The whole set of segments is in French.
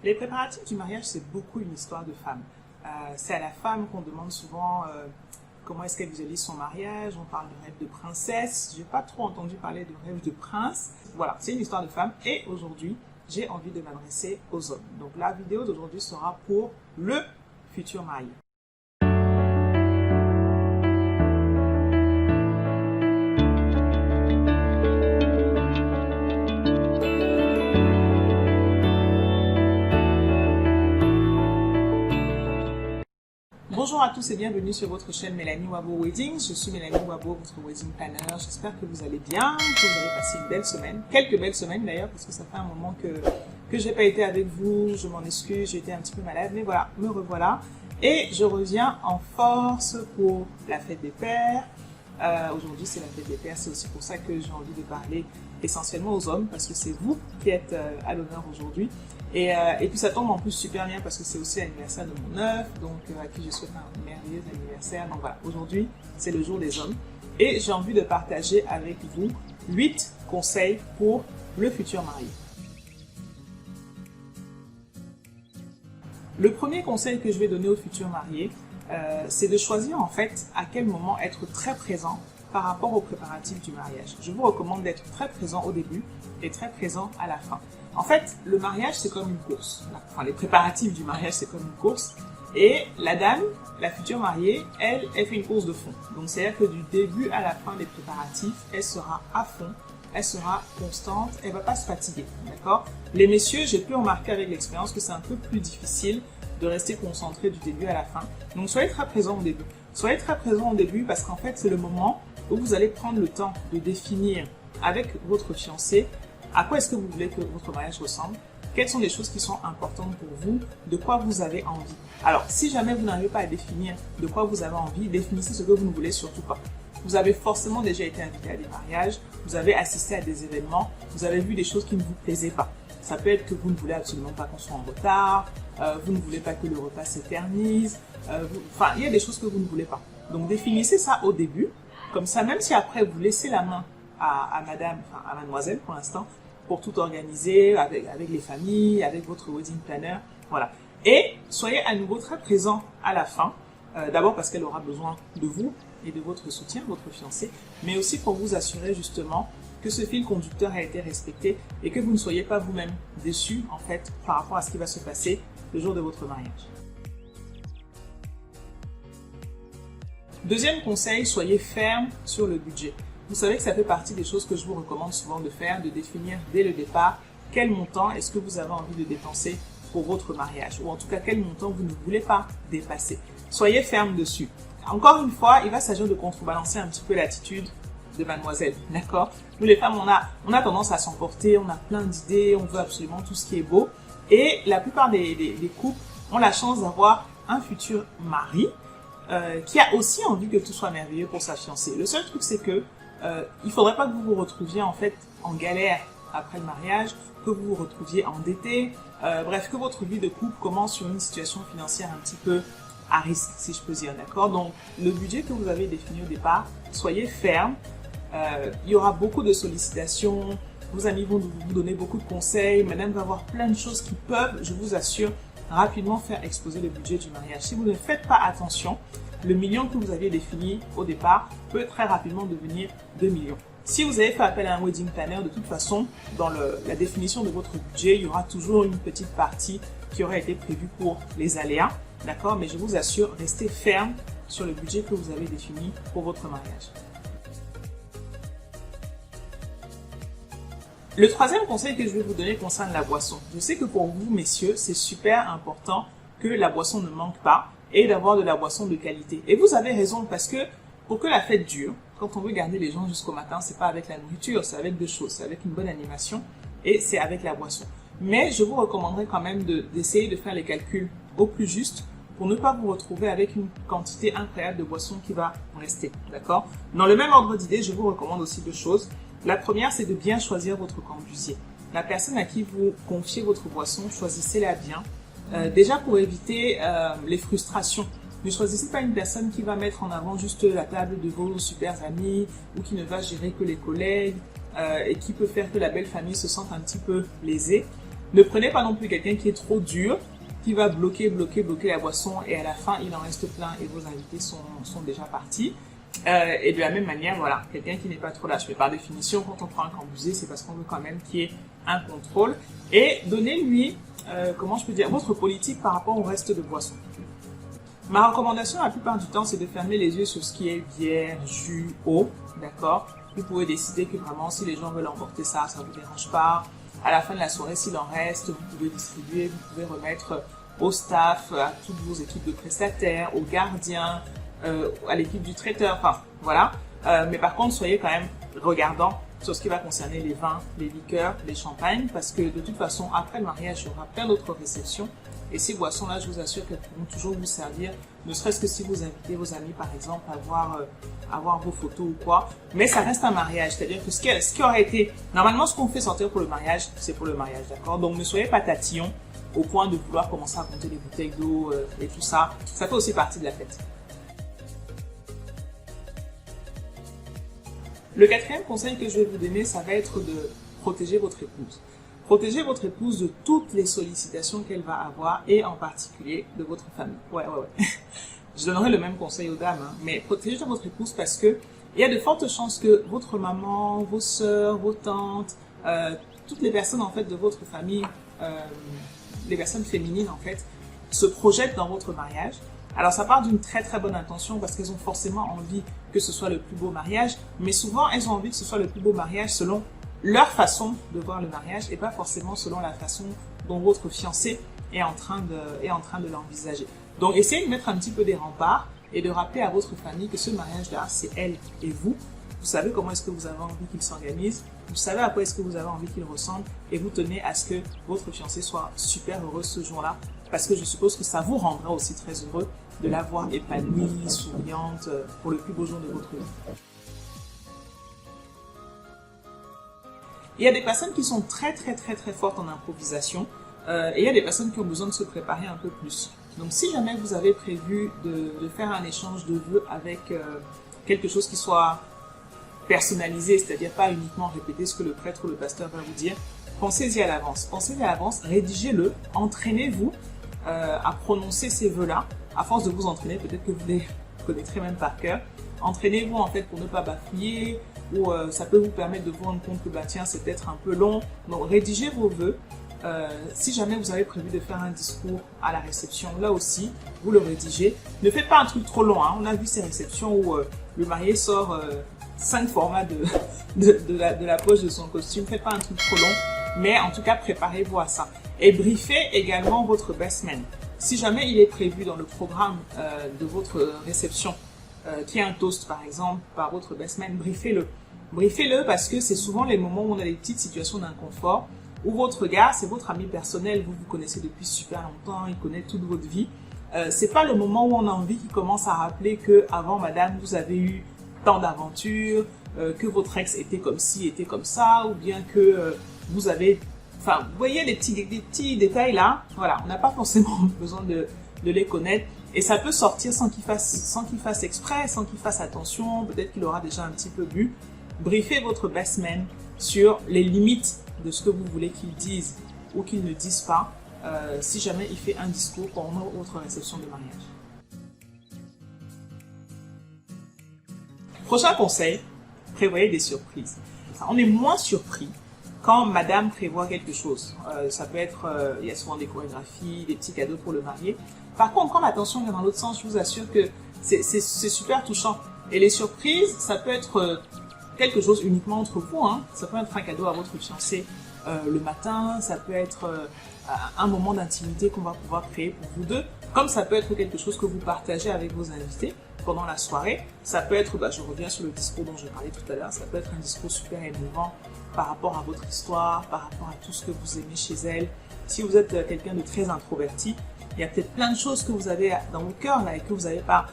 Les préparatifs du mariage, c'est beaucoup une histoire de femme. C'est à la femme qu'on demande souvent comment est-ce qu'elle visualise son mariage. On parle de rêve de princesse. J'ai pas trop entendu parler de rêve de prince. Voilà, c'est une histoire de femme. Et aujourd'hui, j'ai envie de m'adresser aux hommes. Donc la vidéo d'aujourd'hui sera pour le futur marié. Bonjour à tous et bienvenue sur votre chaîne Mélanie Wabo Wedding. Je suis Mélanie Wabo, votre wedding planner. J'espère que vous allez bien, que vous avez passé une belle semaine. Quelques belles semaines d'ailleurs, parce que ça fait un moment que je n'ai pas été avec vous. Je m'en excuse, j'ai été un petit peu malade, mais voilà, me revoilà. Et je reviens en force pour la fête des pères. Aujourd'hui, c'est la fête des pères. C'est aussi pour ça que j'ai envie de parler essentiellement aux hommes, parce que c'est vous qui êtes à l'honneur aujourd'hui. Et puis ça tombe en plus super bien parce que c'est aussi l'anniversaire de mon œuf, donc à qui je souhaite un merveilleux anniversaire. Donc voilà, aujourd'hui c'est le jour des hommes et j'ai envie de partager avec vous 8 conseils pour le futur marié. Le premier conseil que je vais donner au futur marié, c'est de choisir en fait à quel moment être très présent par rapport aux préparatifs du mariage. Je vous recommande d'être très présent au début et très présent à la fin. En fait, le mariage, c'est comme une course. Enfin, les préparatifs du mariage, c'est comme une course. Et la dame, la future mariée, elle fait une course de fond. Donc, c'est-à-dire que du début à la fin des préparatifs, elle sera à fond, elle sera constante, elle va pas se fatiguer, d'accord? Les messieurs, j'ai pu remarquer avec l'expérience que c'est un peu plus difficile de rester concentré du début à la fin. Donc, soyez très présent au début. Soyez très présent au début parce qu'en fait, c'est le moment où vous allez prendre le temps de définir avec votre fiancé à quoi est-ce que vous voulez que votre mariage ressemble, quelles sont les choses qui sont importantes pour vous, de quoi vous avez envie. Alors, si jamais vous n'arrivez pas à définir de quoi vous avez envie, définissez ce que vous ne voulez surtout pas. Vous avez forcément déjà été invité à des mariages, vous avez assisté à des événements, vous avez vu des choses qui ne vous plaisaient pas. Ça peut être que vous ne voulez absolument pas qu'on soit en retard, vous ne voulez pas que le repas s'éternise, enfin, il y a des choses que vous ne voulez pas. Donc, définissez ça au début, comme ça, même si après vous laissez la main à madame, enfin à mademoiselle pour l'instant, pour tout organiser avec les familles, avec votre wedding planner, voilà. Et soyez à nouveau très présent à la fin, d'abord parce qu'elle aura besoin de vous et de votre soutien, votre fiancé, mais aussi pour vous assurer justement que ce fil conducteur a été respecté et que vous ne soyez pas vous-même déçus en fait par rapport à ce qui va se passer le jour de votre mariage. Deuxième conseil, soyez ferme sur le budget. Vous savez que ça fait partie des choses que je vous recommande souvent de faire, de définir dès le départ quel montant est-ce que vous avez envie de dépenser pour votre mariage, ou en tout cas quel montant vous ne voulez pas dépasser. Soyez ferme dessus. Encore une fois, il va s'agir de contrebalancer un petit peu l'attitude de mademoiselle, d'accord? Nous les femmes, on a tendance à s'emporter, on a plein d'idées, on veut absolument tout ce qui est beau, et la plupart des couples ont la chance d'avoir un futur mari qui a aussi envie que tout soit merveilleux pour sa fiancée. Le seul truc, c'est que il faudrait pas que vous vous retrouviez en fait en galère après le mariage, que vous vous retrouviez endetté, bref, que votre vie de couple commence sur une situation financière un petit peu à risque, si je peux dire, d'accord? Donc, le budget que vous avez défini au départ, soyez ferme. Il y aura beaucoup de sollicitations, vos amis vont vous donner beaucoup de conseils, madame va avoir plein de choses qui peuvent, je vous assure, rapidement faire exploser le budget du mariage. Si vous ne faites pas attention, le million que vous aviez défini au départ peut très rapidement devenir 2 millions. Si vous avez fait appel à un wedding planner, de toute façon, dans la définition de votre budget, il y aura toujours une petite partie qui aurait été prévue pour les aléas, d'accord? Mais je vous assure, restez ferme sur le budget que vous avez défini pour votre mariage. Le troisième conseil que je vais vous donner concerne la boisson. Je sais que pour vous, messieurs, c'est super important que la boisson ne manque pas et d'avoir de la boisson de qualité. Et vous avez raison parce que pour que la fête dure, quand on veut garder les gens jusqu'au matin, c'est pas avec la nourriture, c'est avec deux choses, c'est avec une bonne animation et c'est avec la boisson. Mais je vous recommanderais quand même d'essayer de faire les calculs au plus juste pour ne pas vous retrouver avec une quantité incroyable de boissons qui va rester, d'accord? Dans le même ordre d'idée, je vous recommande aussi deux choses. La première, c'est de bien choisir votre cambusier. La personne à qui vous confiez votre boisson, choisissez-la bien. Déjà pour éviter les frustrations. Ne choisissez pas une personne qui va mettre en avant juste la table de vos super amis ou qui ne va gérer que les collègues et qui peut faire que la belle famille se sente un petit peu lésée. Ne prenez pas non plus quelqu'un qui est trop dur, qui va bloquer la boisson et à la fin, il en reste plein et vos invités sont déjà partis. Et de la même manière, voilà, quelqu'un qui n'est pas trop lâche. Mais par définition, quand on prend un cambusé, c'est parce qu'on veut quand même qu'il y ait un contrôle. Et donnez-lui, comment je peux dire, votre politique par rapport au reste de boissons. Ma recommandation, la plupart du temps, c'est de fermer les yeux sur ce qui est bière, jus, eau, d'accord? Vous pouvez décider que vraiment, si les gens veulent emporter ça, ça ne vous dérange pas. À la fin de la soirée, s'il en reste, vous pouvez distribuer, vous pouvez remettre au staff, à toutes vos équipes de prestataires, aux gardiens, à l'équipe du traiteur, enfin, voilà. Mais par contre, soyez quand même regardant sur ce qui va concerner les vins, les liqueurs, les champagnes, parce que de toute façon, après le mariage, il y aura plein d'autres réceptions. Et ces boissons-là, je vous assure qu'elles pourront toujours vous servir, ne serait-ce que si vous invitez vos amis, par exemple, à voir vos photos ou quoi. Mais ça reste un mariage, c'est-à-dire que ce qui aurait été... Normalement, ce qu'on fait sortir pour le mariage, c'est pour le mariage, d'accord? Donc, ne soyez pas tatillons au point de vouloir commencer à compter les bouteilles d'eau et tout ça. Ça fait aussi partie de la fête. Le quatrième conseil que je vais vous donner, ça va être de protéger votre épouse. Protégez votre épouse de toutes les sollicitations qu'elle va avoir et en particulier de votre famille. Ouais. Je donnerai le même conseil aux dames, hein, mais protégez votre épouse parce que il y a de fortes chances que votre maman, vos sœurs, vos tantes, toutes les personnes en fait de votre famille, les personnes féminines en fait, se projettent dans votre mariage. Alors ça part d'une très très bonne intention parce qu'elles ont forcément envie que ce soit le plus beau mariage, mais souvent elles ont envie que ce soit le plus beau mariage selon leur façon de voir le mariage et pas forcément selon la façon dont votre fiancé est en train de l'envisager. Donc essayez de mettre un petit peu des remparts et de rappeler à votre famille que ce mariage-là, c'est elle et vous. Vous savez comment est-ce que vous avez envie qu'il s'organise, vous savez à quoi est-ce que vous avez envie qu'il ressemble et vous tenez à ce que votre fiancé soit super heureux ce jour-là parce que je suppose que ça vous rendra aussi très heureux de la voir épanouie, souriante pour le plus beau jour de votre vie. Il y a des personnes qui sont très fortes en improvisation et il y a des personnes qui ont besoin de se préparer un peu plus. Donc si jamais vous avez prévu de faire un échange de vœux avec quelque chose qui soit personnalisé, c'est-à-dire pas uniquement répéter ce que le prêtre ou le pasteur va vous dire, pensez-y à l'avance. Pensez-y à l'avance, rédigez-le, entraînez-vous à prononcer ces vœux-là. À force de vous entraîner, peut-être que vous les connaîtrez même par cœur. Entraînez-vous en fait pour ne pas bafouiller, ou ça peut vous permettre de vous rendre compte que bah tiens c'est peut-être un peu long. Donc rédigez vos vœux. Si jamais vous avez prévu de faire un discours à la réception, là aussi vous le rédigez. Ne faites pas un truc trop long, hein. On a vu ces réceptions où le marié sort 5 formats de la poche de son costume. Faites pas un truc trop long, mais en tout cas préparez-vous à ça. Et briefez également votre best man. Si jamais il est prévu dans le programme de votre réception qui est un toast par exemple par votre best man, briefez-le. Briefez-le parce que c'est souvent les moments où on a des petites situations d'inconfort, où votre gars, c'est votre ami personnel, vous vous connaissez depuis super longtemps, il connaît toute votre vie. C'est pas le moment où on a envie qu'il commence à rappeler que avant madame, vous avez eu tant d'aventures, que votre ex était comme ci, était comme ça, ou bien que vous avez... Enfin, vous voyez des petits détails là, voilà, on n'a pas forcément besoin de les connaître. Et ça peut sortir sans qu'il fasse exprès, sans qu'il fasse attention, peut-être qu'il aura déjà un petit peu bu. Briefez votre best man sur les limites de ce que vous voulez qu'il dise ou qu'il ne dise pas, si jamais il fait un discours pendant votre réception de mariage. Prochain conseil, prévoyez des surprises. On est moins surpris quand madame prévoit quelque chose. Ça peut être, il y a souvent des chorégraphies, des petits cadeaux pour le marié. Par contre, quand l'attention vient dans l'autre sens, je vous assure que c'est super touchant. Et les surprises, ça peut être quelque chose uniquement entre vous, hein. Ça peut être un cadeau à votre fiancé le matin, ça peut être un moment d'intimité qu'on va pouvoir créer pour vous deux, comme ça peut être quelque chose que vous partagez avec vos invités pendant la soirée. Ça peut être, je reviens sur le discours dont je parlais tout à l'heure, ça peut être un discours super émouvant par rapport à votre histoire, par rapport à tout ce que vous aimez chez elle. Si vous êtes quelqu'un de très introverti, il y a peut-être plein de choses que vous avez dans votre cœur là et que vous n'avez pas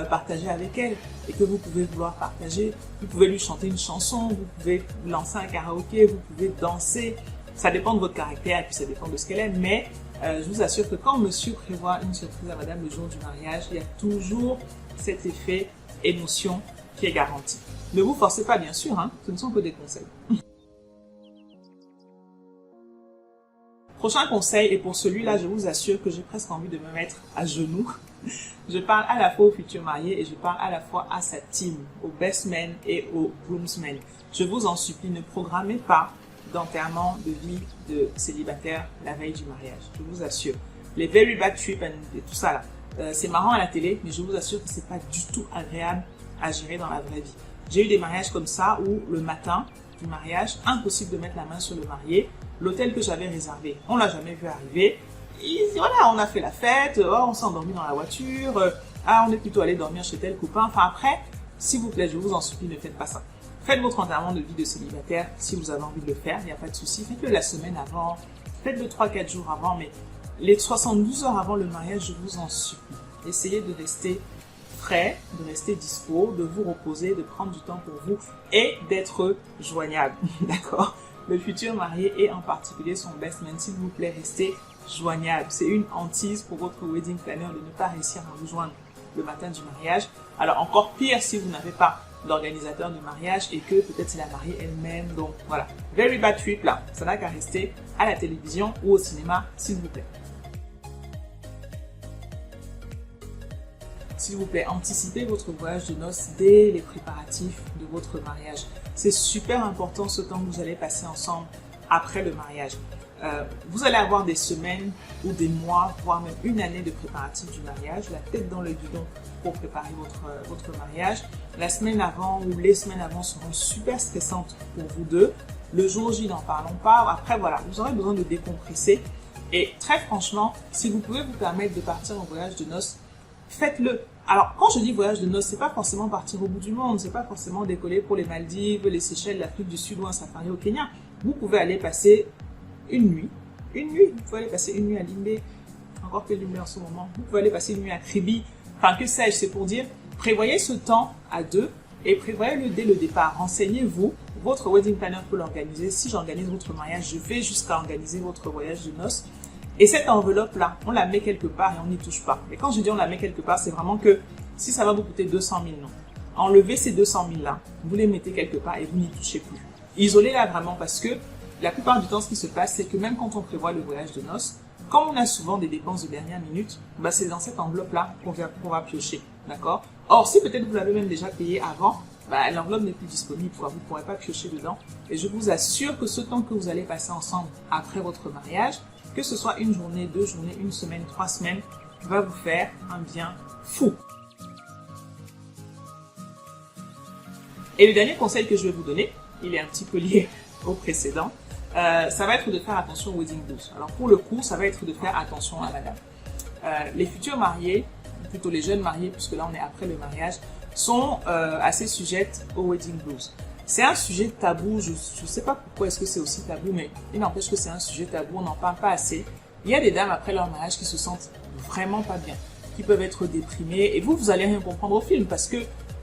partagé avec elle et que vous pouvez vouloir partager. Vous pouvez lui chanter une chanson, vous pouvez lancer un karaoké, vous pouvez danser. Ça dépend de votre caractère et puis ça dépend de ce qu'elle aime. Mais je vous assure que quand monsieur prévoit une surprise à madame le jour du mariage, il y a toujours cet effet émotion qui est garanti. Ne vous forcez pas bien sûr, hein, ce ne sont que des conseils. Prochain conseil, et pour celui-là, je vous assure que j'ai presque envie de me mettre à genoux. Je parle à la fois au futur marié et je parle à la fois à sa team, aux best men et aux groomsmen. Je vous en supplie, ne programmez pas d'enterrement de vie de célibataire la veille du mariage. Je vous assure. Les very bad trips et tout ça là, c'est marrant à la télé, mais je vous assure que c'est pas du tout agréable à gérer dans la vraie vie. J'ai eu des mariages comme ça où le matin du mariage, impossible de mettre la main sur le marié. L'hôtel que j'avais réservé, on l'a jamais vu arriver. Et voilà, on a fait la fête, on s'est endormi dans la voiture, on est plutôt allé dormir chez tel copain. Enfin après, s'il vous plaît, je vous en supplie, ne faites pas ça. Faites votre enterrement de vie de célibataire si vous avez envie de le faire, il n'y a pas de souci. Faites-le la semaine avant, faites-le 3-4 jours avant, mais les 72 heures avant le mariage, je vous en supplie. Essayez de rester frais, de rester dispo, de vous reposer, de prendre du temps pour vous et d'être joignable, d'accord? Le futur marié et en particulier son best man, s'il vous plaît, restez joignable. C'est une hantise pour votre wedding planner de ne pas réussir à vous joindre le matin du mariage. Alors encore pire si vous n'avez pas d'organisateur du mariage et que peut-être c'est la mariée elle-même. Donc voilà, very bad trip là, ça n'a qu'à rester à la télévision ou au cinéma, s'il vous plaît. S'il vous plaît, anticipez votre voyage de noces dès les préparatifs de votre mariage. C'est super important ce temps que vous allez passer ensemble après le mariage. Vous allez avoir des semaines ou des mois, voire même une année de préparatifs du mariage, la tête dans le guidon pour préparer votre mariage. La semaine avant ou les semaines avant seront super stressantes pour vous deux. Le jour J, n'en parlons pas. Après, voilà, vous aurez besoin de décompresser. Et très franchement, si vous pouvez vous permettre de partir en voyage de noces, faites-le. Alors, quand je dis voyage de noces, c'est pas forcément partir au bout du monde, c'est pas forcément décoller pour les Maldives, les Seychelles, l'Afrique du Sud ou un safari au Kenya. Vous pouvez aller passer une nuit. Vous pouvez aller passer une nuit à Limbe, encore que Limbe en ce moment. Vous pouvez aller passer une nuit à Kribi. Enfin, que sais-je, c'est pour dire, prévoyez ce temps à deux et prévoyez-le dès le départ. Renseignez-vous. Votre wedding planner peut l'organiser. Si j'organise votre mariage, je vais jusqu'à organiser votre voyage de noces. Et cette enveloppe-là, on la met quelque part et on n'y touche pas. Et quand je dis on la met quelque part, c'est vraiment que si ça va vous coûter 200 000, non. Enlevez ces 200 000-là, vous les mettez quelque part et vous n'y touchez plus. Isolez-la vraiment parce que la plupart du temps, ce qui se passe, c'est que même quand on prévoit le voyage de noces, comme on a souvent des dépenses de dernière minute, bah c'est dans cette enveloppe-là qu'on va piocher, d'accord? Or, si peut-être vous l'avez même déjà payé avant, bah, l'enveloppe n'est plus disponible, quoi. Vous ne pourrez pas piocher dedans. Et je vous assure que ce temps que vous allez passer ensemble après votre mariage, que ce soit une journée, 2 journées, 1 semaine, 3 semaines, va vous faire un bien fou. Et le dernier conseil que je vais vous donner, il est un petit peu lié au précédent, ça va être de faire attention au wedding blues. Alors pour le coup, ça va être de faire attention à madame. Les futurs mariés, plutôt les jeunes mariés, puisque là on est après le mariage, sont assez sujettes au wedding blues. C'est un sujet tabou, je ne sais pas pourquoi est-ce que c'est aussi tabou, mais il n'empêche que c'est un sujet tabou, on n'en parle pas assez. Il y a des dames après leur mariage qui se sentent vraiment pas bien, qui peuvent être déprimées, et vous allez rien comprendre au film, parce que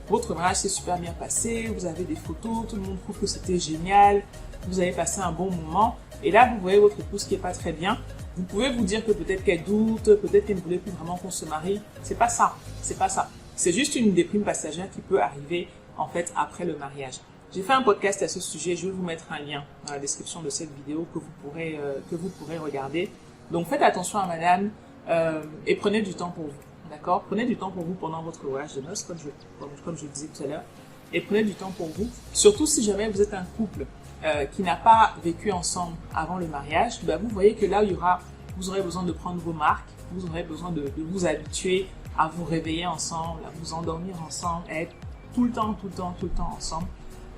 votre mariage s'est super bien passé, vous avez des photos, tout le monde trouve que c'était génial, vous avez passé un bon moment, et là vous voyez votre épouse qui est pas très bien. Vous pouvez vous dire que peut-être qu'elle doute, peut-être qu'elle ne voulait plus vraiment qu'on se marie. C'est pas ça, c'est pas ça. C'est juste une déprime passagère qui peut arriver en fait après le mariage. J'ai fait un podcast à ce sujet, je vais vous mettre un lien dans la description de cette vidéo que vous pourrez regarder. Donc faites attention à madame et prenez du temps pour vous, d'accord? Prenez du temps pour vous pendant votre voyage de noces, comme je le disais tout à l'heure, et prenez du temps pour vous, surtout si jamais vous êtes un couple qui n'a pas vécu ensemble avant le mariage. Ben vous voyez que là, vous aurez besoin de prendre vos marques, vous aurez besoin de vous habituer à vous réveiller ensemble, à vous endormir ensemble, à être tout le temps ensemble.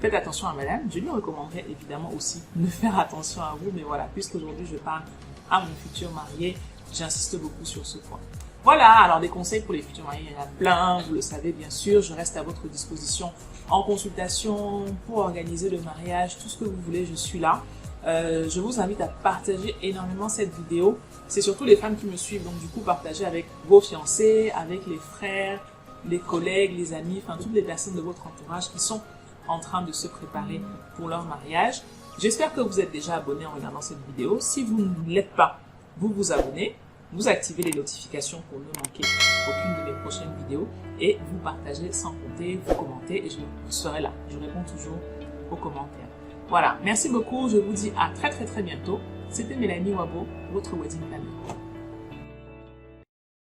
Faites attention à madame. Je lui recommanderais évidemment aussi de faire attention à vous. Mais voilà, puisqu'aujourd'hui je parle à mon futur marié, j'insiste beaucoup sur ce point. Voilà, alors des conseils pour les futurs mariés, il y en a plein, vous le savez bien sûr. Je reste à votre disposition en consultation pour organiser le mariage, tout ce que vous voulez, je suis là. Je vous invite à partager énormément cette vidéo. C'est surtout les femmes qui me suivent, donc du coup partagez avec vos fiancés, avec les frères, les collègues, les amis, enfin toutes les personnes de votre entourage qui sont en train de se préparer pour leur mariage. J'espère que vous êtes déjà abonné en regardant cette vidéo. Si vous ne l'êtes pas, vous vous abonnez, vous activez les notifications pour ne manquer aucune de mes prochaines vidéos et vous partagez sans compter, vous commentez et je serai là. Je réponds toujours aux commentaires. Voilà, merci beaucoup. Je vous dis à très bientôt. C'était Mélanie Wabo, votre wedding planner.